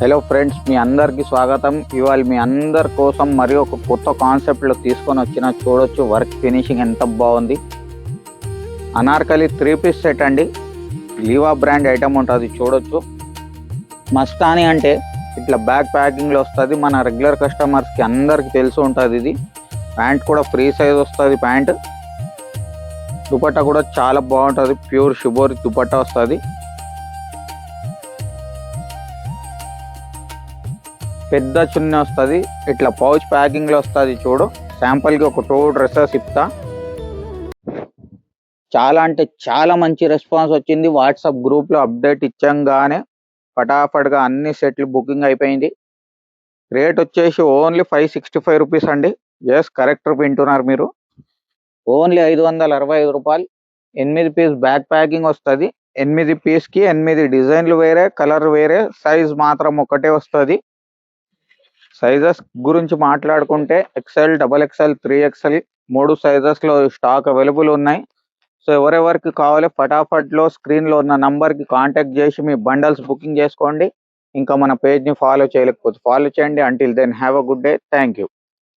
Hello friends, మీ అందరికీ స్వాగతం. ఇవాళ మీ అందరి కోసం మరి ఒక కొత్త కాన్సెప్ట్లో తీసుకొని వచ్చిన చూడొచ్చు. వర్క్ ఫినిషింగ్ ఎంత బాగుంది. అనార్కలి 3 పీస్ సెట్ అండి. లీవా బ్రాండ్ ఐటమ్ ఉంటుంది, చూడొచ్చు. మస్తాని అంటే ఇట్లా బ్యాక్ ప్యాకింగ్లో వస్తుంది. మన రెగ్యులర్ కస్టమర్స్కి అందరికీ తెలిసి ఉంటుంది. ఇది ప్యాంట్ కూడా ఫ్రీ సైజ్ వస్తుంది. ప్యాంట్ దుపట్టా కూడా చాలా బాగుంటుంది. ప్యూర్ షిబోరి దుపట్టా వస్తుంది. పెద్ద చున్నీ వస్తుంది. ఇట్లా పౌచ్ ప్యాకింగ్లో వస్తుంది. చూడు, శాంపుల్కి ఒక 2 డ్రెస్సెస్ ఇస్తా. చాలా అంటే చాలా మంచి రెస్పాన్స్ వచ్చింది. వాట్సాప్ గ్రూప్లో అప్డేట్ ఇచ్చంగానే ఫటాఫట్గా అన్ని సెట్లు బుకింగ్ అయిపోయింది. రేట్ వచ్చేసి ఓన్లీ 565 రూపీస్ అండి. ఎస్, కరెక్ట్ వింటున్నారు మీరు. ఓన్లీ 565 రూపాయలు. 8 పీస్ బ్యాక్ ప్యాకింగ్ వస్తుంది. 8 పీస్కి 8 డిజైన్లు వేరే, కలర్ వేరే, సైజ్ మాత్రం ఒకటే వస్తుంది. సైజెస్ గురించి మాట్లాడుకుంటే XL, XXL, 3XL 3 సైజెస్లో స్టాక్ అవైలబుల్ ఉన్నాయి. సో ఎవరెవరికి కావాలి ఫటాఫట్లో స్క్రీన్లో ఉన్న నంబర్కి కాంటాక్ట్ చేసి మీ బండల్స్ బుకింగ్ చేసుకోండి. ఇంకా మన పేజ్ని ఫాలో చేయలేకపోతే ఫాలో చేయండి. Until then have a good day. Thank you.